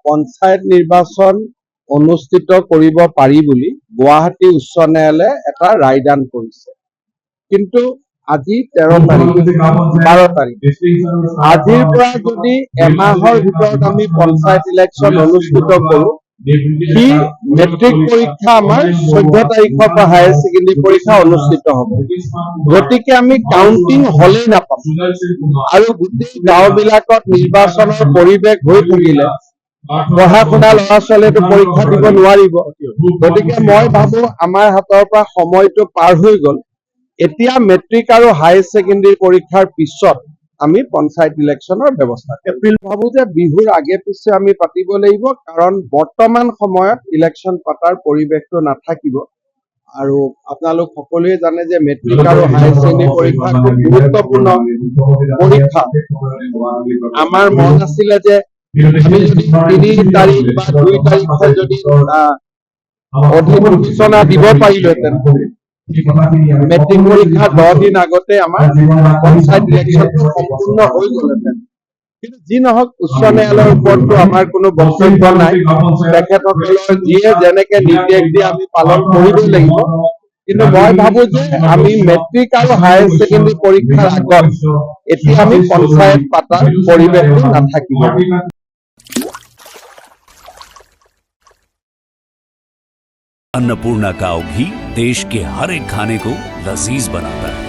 পঞ্চায়ত নিৰ্বাচন অনুষ্ঠিত কৰিব পাৰি বুলি গুৱাহাটী উচ্চ ন্যায়ালয়ে এটা ৰায়দান কৰিছে। কিন্তু আজি 13 তাৰিখ 12 তাৰিখ আজিৰ পৰা যদি এমাহৰ ভিতৰত আমি পঞ্চায়ত ইলেকশ্যন অনুষ্ঠিত কৰোঁ, সি মেট্ৰিক পৰীক্ষা আমাৰ 14 তাৰিখৰ পৰা হায়াৰ ছেকেণ্ডেৰী পৰীক্ষা অনুষ্ঠিত হ'ব। গতিকে আমি কাউন্টিং হলেই নাপাম আৰু গোটেই গাঁওবিলাকত নিৰ্বাচনৰ পৰিৱেশ হৈ থাকিলে পঢ়া শুনা ল'ৰা ছোৱালীয়েতো পৰীক্ষা দিব নোৱাৰিব। গতিকে মই ভাবো আমাৰ হাতৰ পৰা সময়টো পাৰ হৈ গ'ল। এতিয়া মেট্ৰিক আৰু হায়াৰ ছেকেণ্ডেৰী পৰীক্ষাৰ পিছত আমি পঞ্চায়ত ইলেকশ্যনৰ ব্যৱস্থা এপ্ৰিল ভাবো যে বিহুৰ আগে পিছে আমি পাতিব লাগিব, কাৰণ বৰ্তমান সময়ত ইলেকশ্যন পাতাৰ পৰিৱেশটো নাথাকিব। আৰু আপোনালোক সকলোৱে জানে যে মেট্ৰিক আৰু হায়াৰ ছেকেণ্ডেৰী পৰীক্ষা খুব গুৰুত্বপূৰ্ণ পৰীক্ষা। আমাৰ মন আছিলে যে আমি যদি 3 তাৰিখ বা 2 তাৰিখে যদি অধিসূচনা দিব পাৰিলোহেঁতেন, মেট্ৰিক পৰীক্ষা 10 দিন আগতে আমাৰ পঞ্চায়ত ইলেকশ্যনটো সম্পূৰ্ণ হৈ গ'লহেঁতেন। কিন্তু যি নহওক, উচ্চ ন্যায়ালয়ৰ ওপৰতো আমাৰ কোনো বক্তব্য নাই। তেখেতসকলৰ যিয়ে যেনেকে নিৰ্দেশ দিয়ে আমি পালন কৰিবই লাগিব। কিন্তু মই ভাবো যে আমি মেট্ৰিক আৰু হায়াৰ ছেকেণ্ডেৰী পৰীক্ষাৰ আগত এতিয়া আমি পঞ্চায়ত পাতাৰ পৰিৱেশটো নাথাকিব। अन्नपूर्णा काव घी देश के हर एक खाने को लजीज बनाता है।